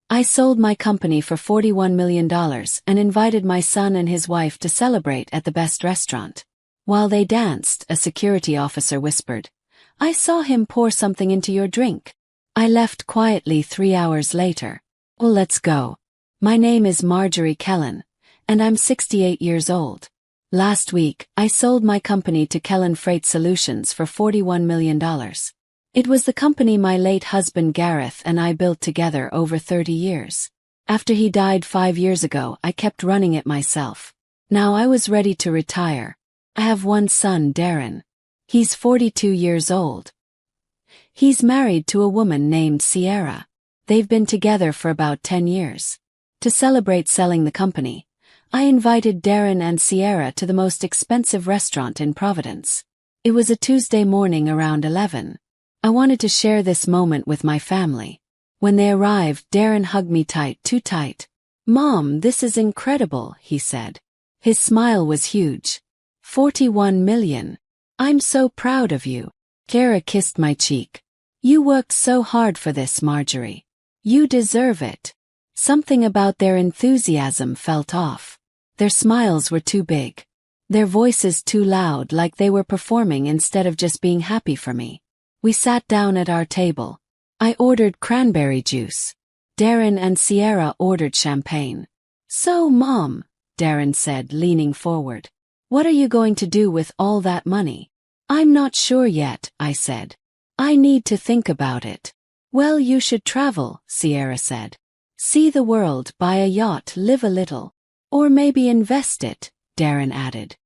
I sold my company for $41 million and invited my son and his wife to celebrate at the best restaurant. While they danced, a security officer whispered, "I saw him pour something into your drink." I left quietly 3 hours later. Well, let's go. My name is Marjorie Kellen, and I'm 68 years old. Last week, I sold my company to Kellen Freight Solutions for $41 million. It was the company my late husband Gareth and I built together over 30 years. After he died 5 years ago, I kept running it myself. Now I was ready to retire. I have one son, Darren. He's 42 years old. He's married to a woman named Sierra. They've been together for about 10 years. To celebrate selling the company, I invited Darren and Sierra to the most expensive restaurant in Providence. It was a Tuesday morning around 11. I wanted to share this moment with my family. When they arrived, Darren hugged me tight, too tight. "Mom, this is incredible," he said. His smile was huge. $41 million. "I'm so proud of you." Kara kissed my cheek. "You worked so hard for this, Marjorie. You deserve it." Something about their enthusiasm felt off. Their smiles were too big. Their voices too loud, like they were performing instead of just being happy for me. We sat down at our table. I ordered cranberry juice. Darren and Sierra ordered champagne. "So, Mom," Darren said, leaning forward, "what are you going to do with all that money?" "I'm not sure yet," I said. "I need to think about it." "Well, you should travel," Sierra said. "See the world, buy a yacht, live a little. Or maybe invest it," Darren added.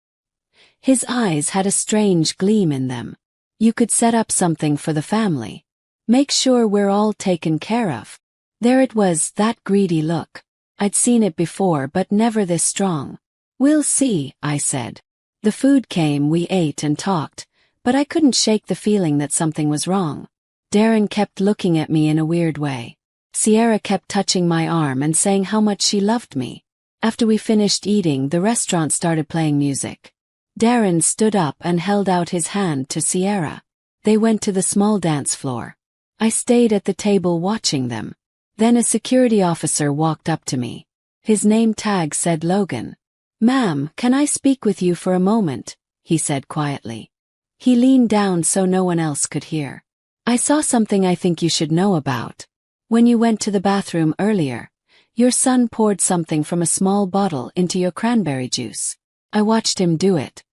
His eyes had a strange gleam in them. "You could set up something for the family. Make sure we're all taken care of." There it was, that greedy look. I'd seen it before, but never this strong. "We'll see," I said. The food came, we ate and talked, but I couldn't shake the feeling that something was wrong. Darren kept looking at me in a weird way. Sierra kept touching my arm and saying how much she loved me. After we finished eating, the restaurant started playing music. Darren stood up and held out his hand to Sierra. They went to the small dance floor. I stayed at the table watching them. Then a security officer walked up to me. His name tag said Logan. "Ma'am, can I speak with you for a moment?" he said quietly. He leaned down so no one else could hear. "I saw something I think you should know about. When you went to the bathroom earlier, your son poured something from a small bottle into your cranberry juice. I watched him do it."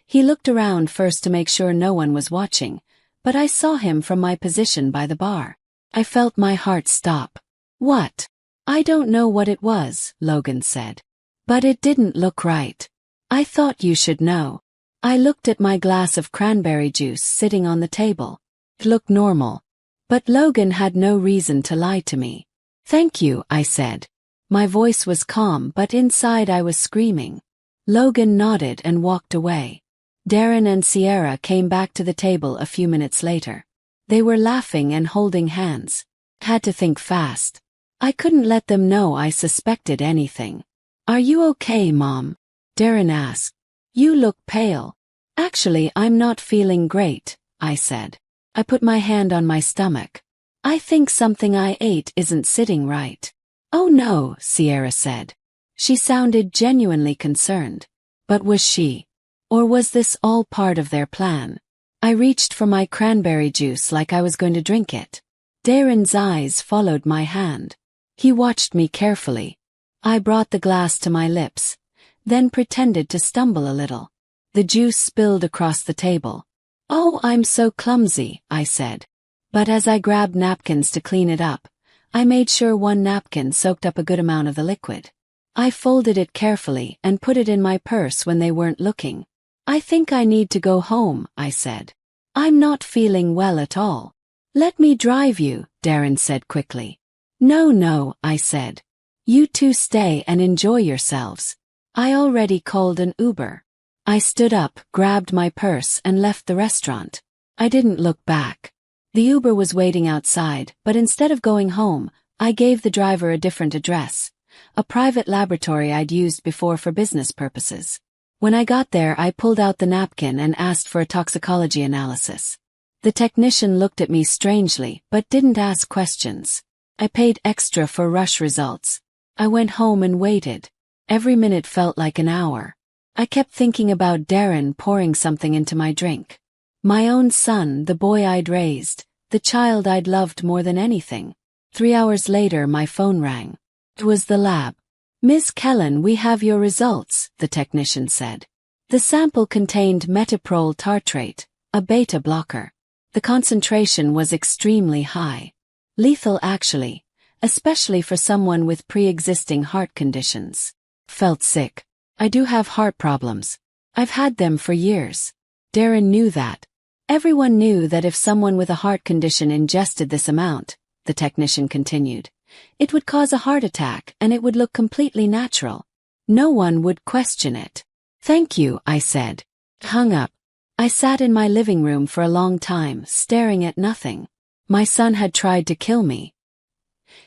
He looked around first to make sure no one was watching, but I saw him from my position by the bar. I felt my heart stop. "What?" "I don't know what it was," Logan said. "But it didn't look right. I thought you should know." I looked at my glass of cranberry juice sitting on the table. It looked normal. But Logan had no reason to lie to me. "Thank you," I said. My voice was calm, but inside I was screaming. Logan nodded and walked away. Darren and Sierra came back to the table a few minutes later. They were laughing and holding hands. Had to think fast. I couldn't let them know I suspected anything. "Are you okay, Mom?" Darren asked. "You look pale." "Actually, I'm not feeling great," I said. I put my hand on my stomach. "I think something I ate isn't sitting right." "Oh no," Sierra said. She sounded genuinely concerned. But was she? Or was this all part of their plan? I reached for my cranberry juice like I was going to drink it. Darren's eyes followed my hand. He watched me carefully. I brought the glass to my lips, then pretended to stumble a little. The juice spilled across the table. "Oh, I'm so clumsy," I said. But as I grabbed napkins to clean it up, I made sure one napkin soaked up a good amount of the liquid. I folded it carefully and put it in my purse when they weren't looking. "I think I need to go home," I said. "I'm not feeling well at all." "Let me drive you," Darren said quickly. No, I said. "You two stay and enjoy yourselves. I already called an Uber." I stood up, grabbed my purse and left the restaurant. I didn't look back. The Uber was waiting outside, but instead of going home, I gave the driver a different address, a private laboratory I'd used before for business purposes. When I got there, I pulled out the napkin and asked for a toxicology analysis. The technician looked at me strangely, but didn't ask questions. I paid extra for rush results. I went home and waited. Every minute felt like an hour. I kept thinking about Darren pouring something into my drink. My own son, the boy I'd raised, the child I'd loved more than anything. 3 hours later my phone rang. It was the lab. "Ms. Kellen, we have your results," the technician said. The sample contained metoprolol tartrate, a beta blocker. The concentration was extremely high. Lethal actually, especially for someone with pre-existing heart conditions. Felt sick. I do have heart problems. I've had them for years. Darren knew that. Everyone knew that if someone with a heart condition ingested this amount, the technician continued, it would cause a heart attack and it would look completely natural. No one would question it. "Thank you," I said. Hung up. I sat in my living room for a long time, staring at nothing. My son had tried to kill me.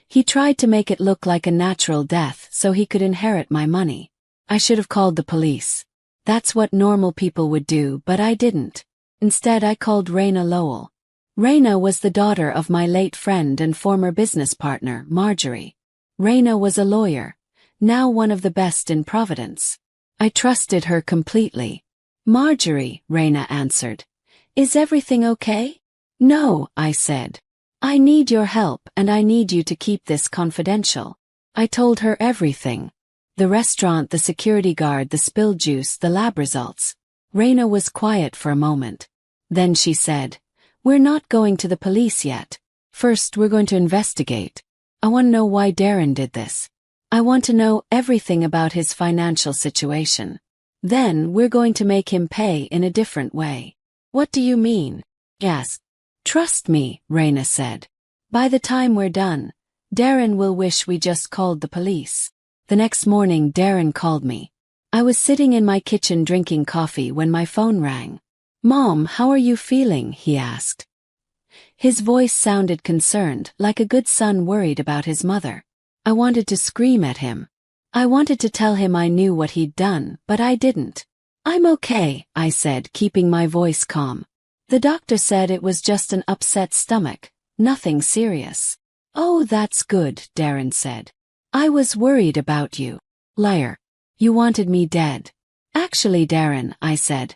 He tried to make it look like a natural death so he could inherit my money. I should have called the police. That's what normal people would do, but I didn't. Instead, I called Raina Lowell. Raina was the daughter of my late friend and former business partner, Marjorie. Raina was a lawyer, now one of the best in Providence. I trusted her completely. "Marjorie," Raina answered. "Is everything okay?" "No," I said. "I need your help and I need you to keep this confidential." I told her everything. The restaurant, the security guard, the spilled juice, the lab results. Raina was quiet for a moment. Then she said, "We're not going to the police yet. First, we're going to investigate. I want to know why Darren did this. I want to know everything about his financial situation. Then, we're going to make him pay in a different way." "What do you mean?" "Yes. Trust me," Raina said. "By the time we're done, Darren will wish we just called the police." The next morning Darren called me. I was sitting in my kitchen drinking coffee when my phone rang. "Mom, how are you feeling?" he asked. His voice sounded concerned, like a good son worried about his mother. I wanted to scream at him. I wanted to tell him I knew what he'd done, but I didn't. "I'm okay," I said, keeping my voice calm. "The doctor said it was just an upset stomach, nothing serious." "Oh, that's good," Darren said. "I was worried about you." "Liar. You wanted me dead." "Actually, Darren," I said,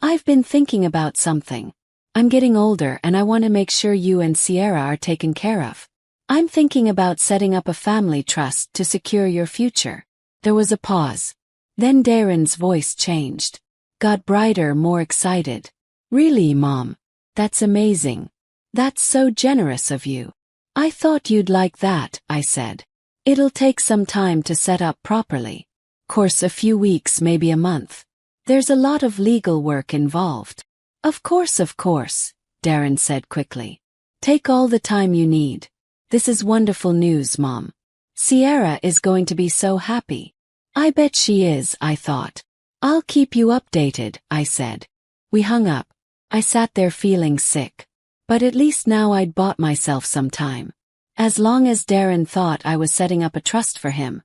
"I've been thinking about something. I'm getting older and I want to make sure you and Sierra are taken care of. I'm thinking about setting up a family trust to secure your future." There was a pause. Then Darren's voice changed. Got brighter, more excited. "Really, Mom? That's amazing. That's so generous of you." "I thought you'd like that," I said. "It'll take some time to set up properly. Course a few weeks, maybe a month. There's a lot of legal work involved." Of course," Darren said quickly. "Take all the time you need. This is wonderful news, Mom. Sierra is going to be so happy." "I bet she is," I thought. "I'll keep you updated," I said. We hung up. I sat there feeling sick. But at least now I'd bought myself some time. As long as Darren thought I was setting up a trust for him,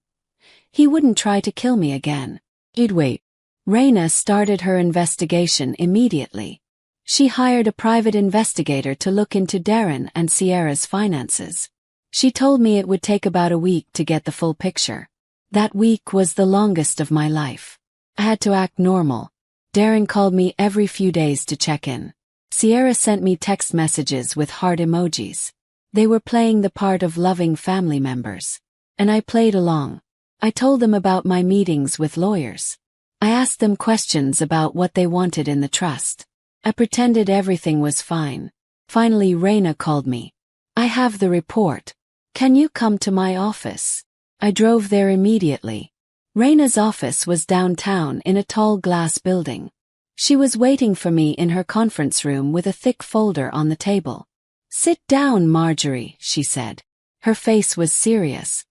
he wouldn't try to kill me again. He'd wait. Raina started her investigation immediately. She hired a private investigator to look into Darren and Sierra's finances. She told me it would take about a week to get the full picture. That week was the longest of my life. I had to act normal. Darren called me every few days to check in. Sierra sent me text messages with heart emojis. They were playing the part of loving family members. And I played along. I told them about my meetings with lawyers. I asked them questions about what they wanted in the trust. I pretended everything was fine. Finally, Raina called me. "I have the report. Can you come to my office?" I drove there immediately. Raina's office was downtown in a tall glass building. She was waiting for me in her conference room with a thick folder on the table. "Sit down, Marjorie," she said. Her face was serious.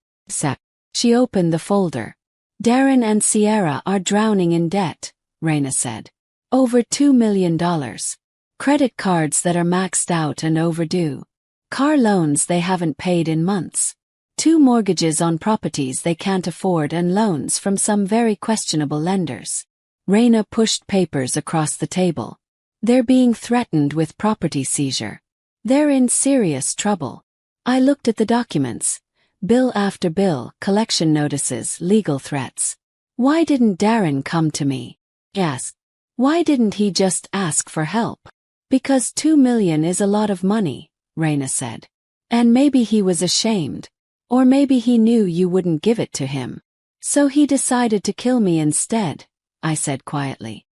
She opened the folder. "Darren and Sierra are drowning in debt," Raina said. "Over $2 million. Credit cards that are maxed out and overdue. Car loans they haven't paid in months. 2 mortgages on properties they can't afford and loans from some very questionable lenders." Raina pushed papers across the table. "They're being threatened with property seizure. They're in serious trouble." I looked at the documents. Bill after bill, collection notices, legal threats. Why didn't Darren come to me? Asked. Why didn't he just ask for help? Because $2 million is a lot of money, Raina said. And maybe he was ashamed. Or maybe he knew you wouldn't give it to him. So he decided to kill me instead, I said quietly.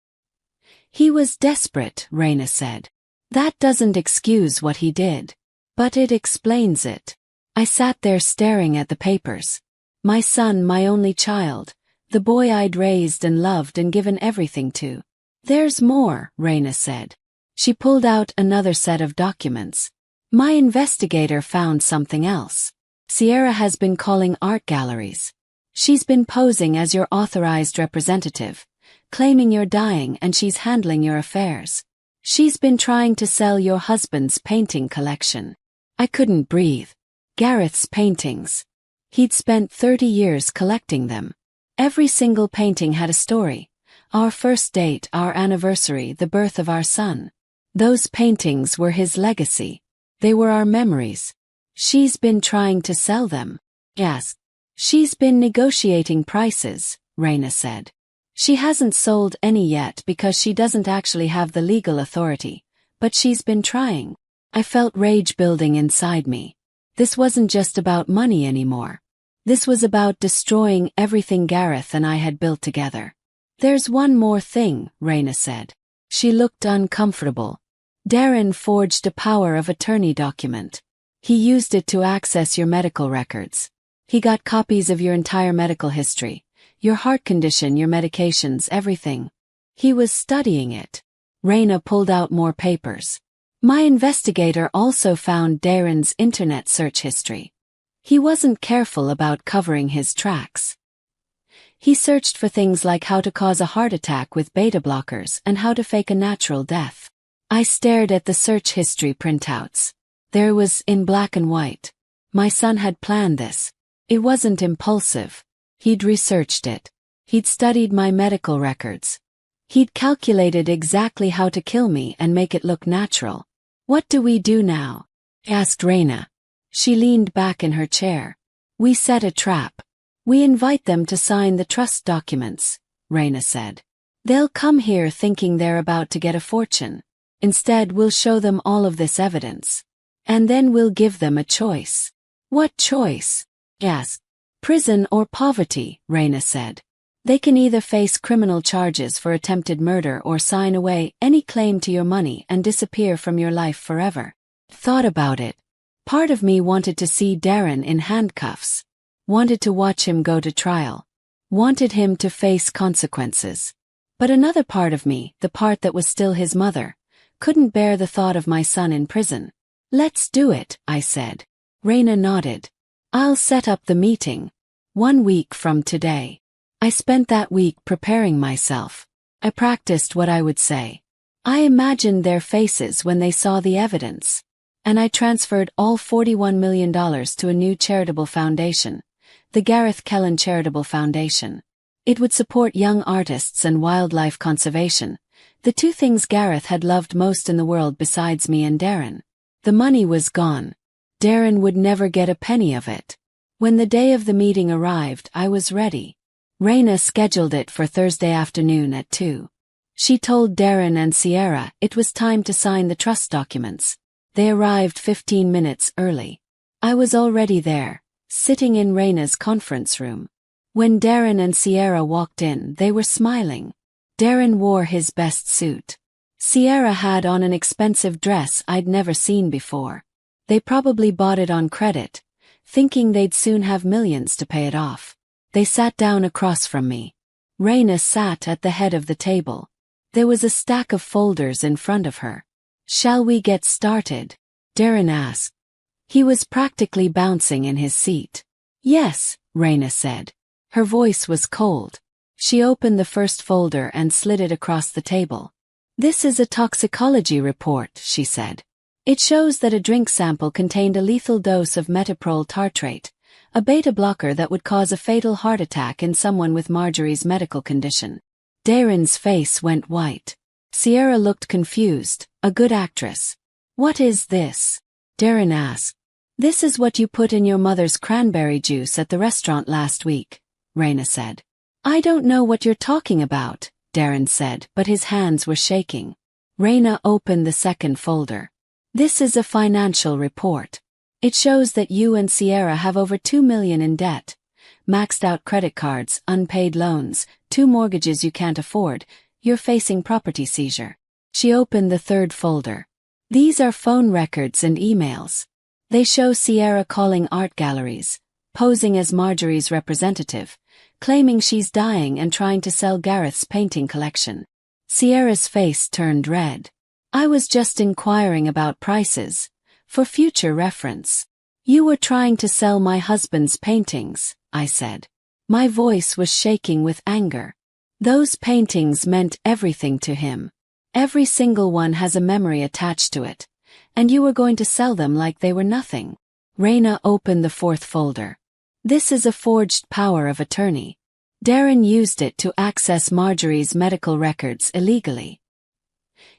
He was desperate, Raina said. That doesn't excuse what he did. But it explains it. I sat there staring at the papers. My son, my only child, the boy I'd raised and loved and given everything to. There's more, Raina said. She pulled out another set of documents. My investigator found something else. Sierra has been calling art galleries. She's been posing as your authorized representative, claiming you're dying and she's handling your affairs. She's been trying to sell your husband's painting collection. I couldn't breathe. Gareth's paintings. He'd spent 30 years collecting them. Every single painting had a story. Our first date, our anniversary, the birth of our son. Those paintings were his legacy. They were our memories. She's been trying to sell them. Yes. She's been negotiating prices, Raina said. She hasn't sold any yet because she doesn't actually have the legal authority, but she's been trying. I felt rage building inside me. This wasn't just about money anymore. This was about destroying everything Gareth and I had built together. There's one more thing, Raina said. She looked uncomfortable. Darren forged a power of attorney document. He used it to access your medical records. He got copies of your entire medical history, your heart condition, your medications, everything. He was studying it. Raina pulled out more papers. My investigator also found Darren's internet search history. He wasn't careful about covering his tracks. He searched for things like how to cause a heart attack with beta blockers and how to fake a natural death. I stared at the search history printouts. There was in black and white. My son had planned this. It wasn't impulsive. He'd researched it. He'd studied my medical records. He'd calculated exactly how to kill me and make it look natural. What do we do now? Asked Raina. She leaned back in her chair. We set a trap. We invite them to sign the trust documents, Raina said. They'll come here thinking they're about to get a fortune. Instead, we'll show them all of this evidence. And then we'll give them a choice. What choice? Asked. Prison or poverty, Raina said. They can either face criminal charges for attempted murder or sign away any claim to your money and disappear from your life forever. Thought about it. Part of me wanted to see Darren in handcuffs. Wanted to watch him go to trial. Wanted him to face consequences. But another part of me, the part that was still his mother, couldn't bear the thought of my son in prison. Let's do it, I said. Raina nodded. I'll set up the meeting. 1 week from today. I spent that week preparing myself. I practiced what I would say. I imagined their faces when they saw the evidence. And I transferred all $41 million to a new charitable foundation, the Gareth Kellen Charitable Foundation. It would support young artists and wildlife conservation, the two things Gareth had loved most in the world besides me and Darren. The money was gone. Darren would never get a penny of it. When the day of the meeting arrived, I was ready. Raina scheduled it for Thursday afternoon at 2. She told Darren and Sierra it was time to sign the trust documents. They arrived 15 minutes early. I was already there, sitting in Raina's conference room. When Darren and Sierra walked in, they were smiling. Darren wore his best suit. Sierra had on an expensive dress I'd never seen before. They probably bought it on credit, thinking they'd soon have millions to pay it off. They sat down across from me. Raina sat at the head of the table. There was a stack of folders in front of her. Shall we get started? Darren asked. He was practically bouncing in his seat. Yes, Raina said. Her voice was cold. She opened the first folder and slid it across the table. This is a toxicology report, she said. It shows that a drink sample contained a lethal dose of metoprolol tartrate, a beta blocker that would cause a fatal heart attack in someone with Marjorie's medical condition. Darren's face went white. Sierra looked confused, a good actress. What is this? Darren asked. This is what you put in your mother's cranberry juice at the restaurant last week, Raina said. I don't know what you're talking about, Darren said, but his hands were shaking. Raina opened the second folder. This is a financial report. It shows that you and Sierra have over $2 million in debt. Maxed out credit cards, unpaid loans, 2 mortgages you can't afford. You're facing property seizure. She opened the third folder. These are phone records and emails. They show Sierra calling art galleries, posing as Marjorie's representative, claiming she's dying and trying to sell Gareth's painting collection. Sierra's face turned red. I was just inquiring about prices, for future reference. You were trying to sell my husband's paintings, I said. My voice was shaking with anger. Those paintings meant everything to him. Every single one has a memory attached to it. And you were going to sell them like they were nothing. Raina opened the fourth folder. This is a forged power of attorney. Darren used it to access Marjorie's medical records illegally.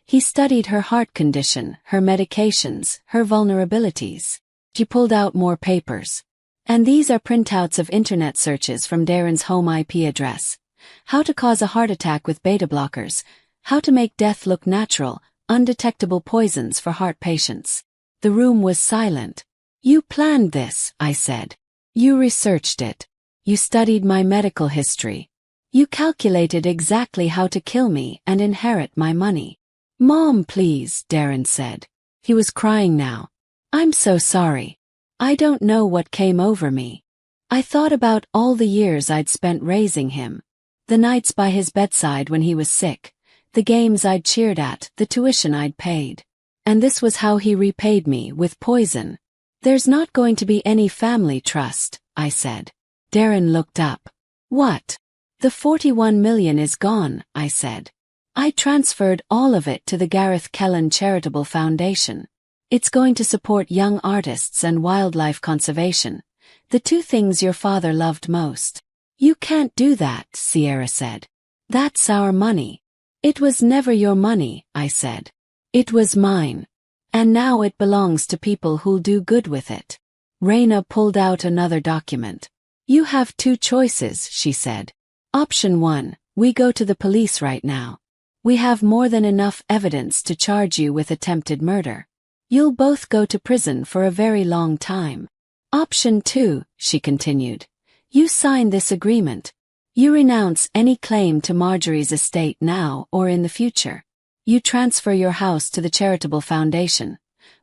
He studied her heart condition, her medications, her vulnerabilities. She pulled out more papers. And these are printouts of internet searches from Darren's home IP address. How to cause a heart attack with beta blockers. How to make death look natural. Undetectable poisons for heart patients. The room was silent. You planned this, I said. You researched it. You studied my medical history. You calculated exactly how to kill me and inherit my money. Mom, please, Darren said. He was crying now. I'm so sorry. I don't know what came over me. I thought about all the years I'd spent raising him. The nights by his bedside when he was sick. The games I'd cheered at, the tuition I'd paid. And this was how he repaid me, with poison. There's not going to be any family trust, I said. Darren looked up. What? The $41 million is gone, I said. I transferred all of it to the Gareth Kellen Charitable Foundation. It's going to support young artists and wildlife conservation, the 2 things your father loved most. You can't do that, Sierra said. That's our money. It was never your money, I said. It was mine. And now it belongs to people who'll do good with it. Raina pulled out another document. You have 2 choices, she said. Option 1, we go to the police right now. We have more than enough evidence to charge you with attempted murder. You'll both go to prison for a very long time. Option 2, she continued. You sign this agreement. You renounce any claim to Marjorie's estate now or in the future. You transfer your house to the charitable foundation.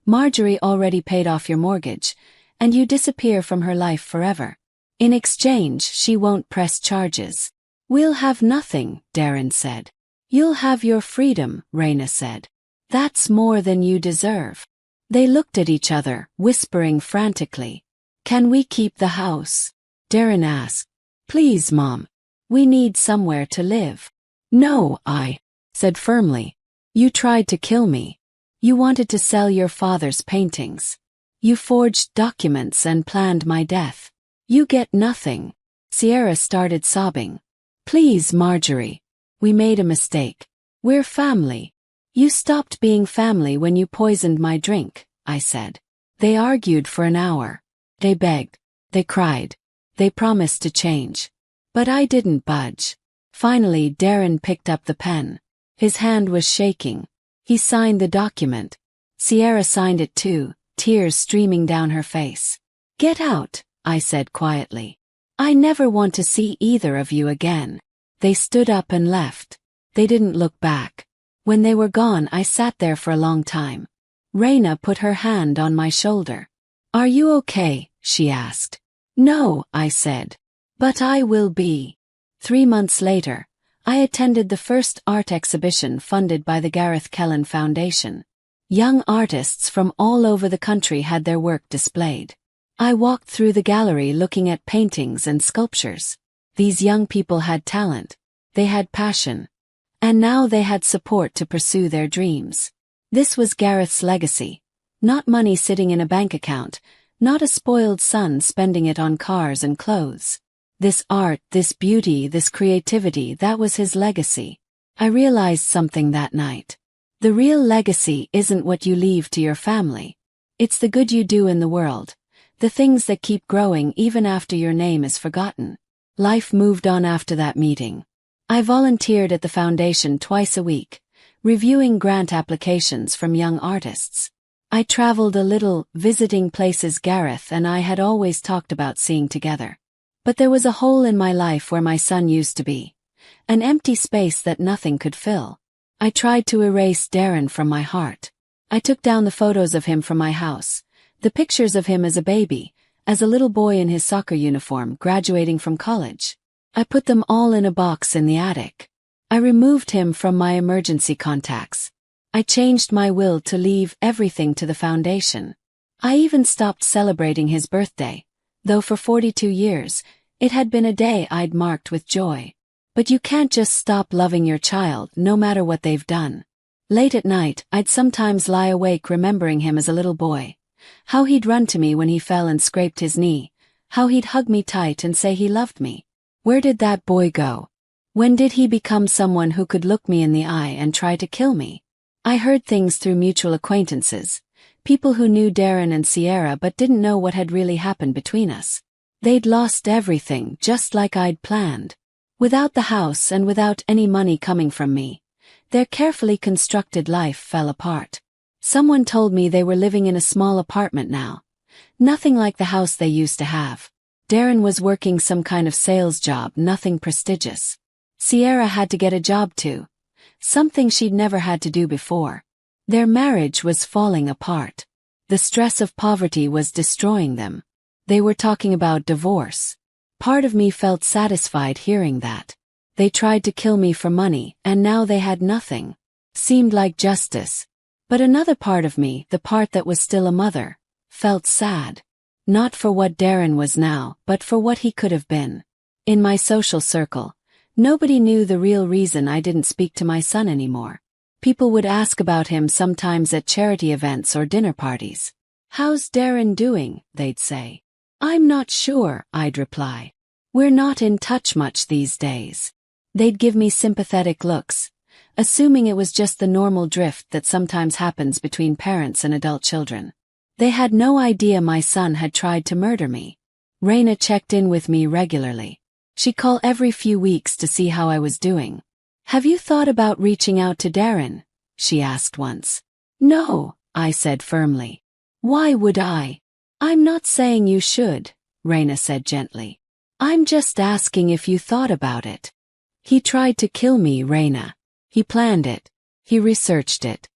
Marjorie already paid off your mortgage, and you disappear from her life forever. In exchange, she won't press charges. We'll have nothing, Darren said. You'll have your freedom, Raina said. That's more than you deserve. They looked at each other, whispering frantically. Can we keep the house? Darren asked. Please, Mom. We need somewhere to live. No, I said firmly. You tried to kill me. You wanted to sell your father's paintings. You forged documents and planned my death. You get nothing. Sierra started sobbing. Please, Marjorie. We made a mistake. We're family. You stopped being family when you poisoned my drink, I said. They argued for an hour. They begged. They cried. They promised to change. But I didn't budge. Finally, Darren picked up the pen. His hand was shaking. He signed the document. Sierra signed it too, tears streaming down her face. Get out, I said quietly. I never want to see either of you again. They stood up and left. They didn't look back. When they were gone, I sat there for a long time. Raina put her hand on my shoulder. Are you okay? She asked. No, I said. But I will be. 3 months later, I attended the first art exhibition funded by the Gareth Kellen Foundation. Young artists from all over the country had their work displayed. I walked through the gallery looking at paintings and sculptures. These young people had talent. They had passion. And now they had support to pursue their dreams. This was Gareth's legacy. Not money sitting in a bank account, not a spoiled son spending it on cars and clothes. This art, this beauty, this creativity, that was his legacy. I realized something that night. The real legacy isn't what you leave to your family. It's the good you do in the world, The things that keep growing even after your name is forgotten. Life moved on after that meeting. I volunteered at the foundation twice a week, reviewing grant applications from young artists. I traveled a little, visiting places Gareth and I had always talked about seeing together. But there was a hole in my life where my son used to be. An empty space that nothing could fill. I tried to erase Darren from my heart. I took down the photos of him from my house, the pictures of him as a baby, as a little boy in his soccer uniform graduating from college. I put them all in a box in the attic. I removed him from my emergency contacts. I changed my will to leave everything to the foundation. I even stopped celebrating his birthday, though for 42 years, it had been a day I'd marked with joy. But you can't just stop loving your child no matter what they've done. Late at night, I'd sometimes lie awake remembering him as a little boy. How he'd run to me when he fell and scraped his knee. How he'd hug me tight and say he loved me. Where did that boy go? When did he become someone who could look me in the eye and try to kill me? I heard things through mutual acquaintances. People who knew Darren and Sierra but didn't know what had really happened between us. They'd lost everything just like I'd planned. Without the house and without any money coming from me, their carefully constructed life fell apart. Someone told me they were living in a small apartment now. Nothing like the house they used to have. Darren was working some kind of sales job, nothing prestigious. Sierra had to get a job too. Something she'd never had to do before. Their marriage was falling apart. The stress of poverty was destroying them. They were talking about divorce. Part of me felt satisfied hearing that. They tried to kill me for money, and now they had nothing. Seemed like justice. But another part of me, the part that was still a mother, felt sad. Not for what Darren was now, but for what he could have been. In my social circle, nobody knew the real reason I didn't speak to my son anymore. People would ask about him sometimes at charity events or dinner parties. "How's Darren doing?" they'd say. "I'm not sure," I'd reply. "We're not in touch much these days." They'd give me sympathetic looks, assuming it was just the normal drift that sometimes happens between parents and adult children. They had no idea my son had tried to murder me. Raina checked in with me regularly. She'd call every few weeks to see how I was doing. "Have you thought about reaching out to Darren?" she asked once. "No," I said firmly. "Why would I?" "I'm not saying you should," Raina said gently. "I'm just asking if you thought about it." "He tried to kill me, Raina. He planned it. He researched it.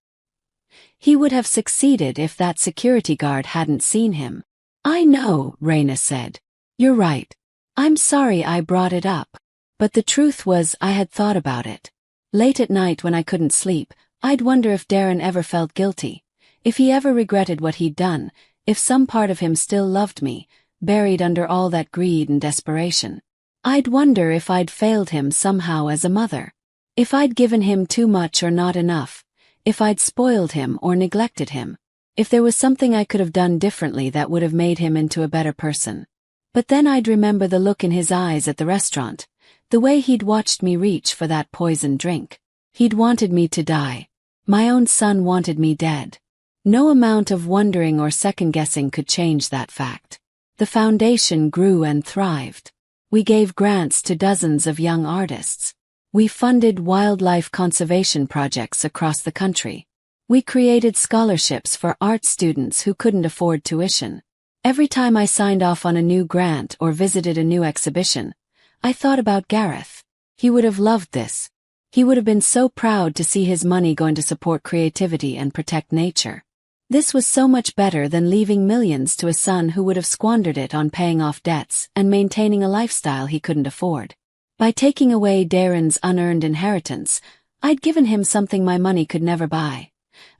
He would have succeeded if that security guard hadn't seen him." "I know," Raina said. "You're right. I'm sorry I brought it up." But the truth was I had thought about it. Late at night when I couldn't sleep, I'd wonder if Darren ever felt guilty, if he ever regretted what he'd done, if some part of him still loved me, buried under all that greed and desperation. I'd wonder if I'd failed him somehow as a mother. If I'd given him too much or not enough. If I'd spoiled him or neglected him. If there was something I could have done differently that would have made him into a better person. But then I'd remember the look in his eyes at the restaurant. The way he'd watched me reach for that poisoned drink. He'd wanted me to die. My own son wanted me dead. No amount of wondering or second-guessing could change that fact. The foundation grew and thrived. We gave grants to dozens of young artists. We funded wildlife conservation projects across the country. We created scholarships for art students who couldn't afford tuition. Every time I signed off on a new grant or visited a new exhibition, I thought about Gareth. He would have loved this. He would have been so proud to see his money going to support creativity and protect nature. This was so much better than leaving millions to a son who would have squandered it on paying off debts and maintaining a lifestyle he couldn't afford. By taking away Darren's unearned inheritance, I'd given him something my money could never buy.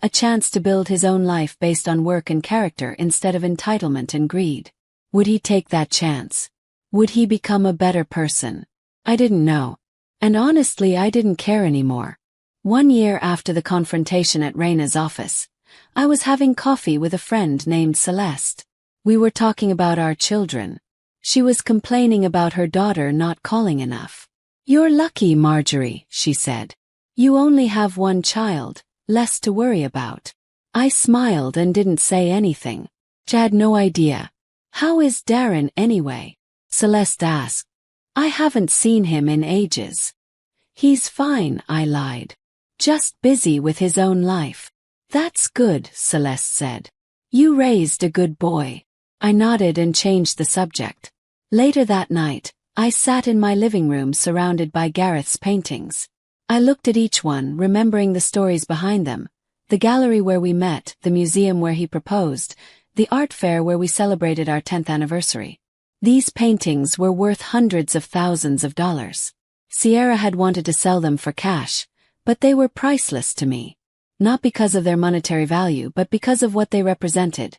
A chance to build his own life based on work and character instead of entitlement and greed. Would he take that chance? Would he become a better person? I didn't know. And honestly, I didn't care anymore. 1 year after the confrontation at Raina's office, I was having coffee with a friend named Celeste. We were talking about our children. She was complaining about her daughter not calling enough. "You're lucky, Marjorie," she said. "You only have one child, less to worry about." I smiled and didn't say anything. She had no idea. "How is Darren anyway?" Celeste asked. "I haven't seen him in ages." "He's fine," I lied. "Just busy with his own life." "That's good," Celeste said. "You raised a good boy." I nodded and changed the subject. Later that night, I sat in my living room surrounded by Gareth's paintings. I looked at each one, remembering the stories behind them. The gallery where we met, the museum where he proposed, the art fair where we celebrated our 10th anniversary. These paintings were worth hundreds of thousands of dollars. Sierra had wanted to sell them for cash, but they were priceless to me. Not because of their monetary value, but because of what they represented.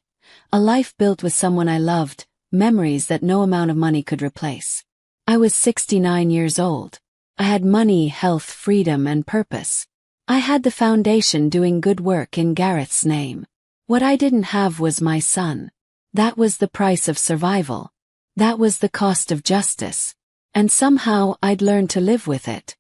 A life built with someone I loved, memories that no amount of money could replace. I was 69 years old. I had money, health, freedom, and purpose. I had the foundation doing good work in Gareth's name. What I didn't have was my son. That was the price of survival. That was the cost of justice. And somehow I'd learned to live with it.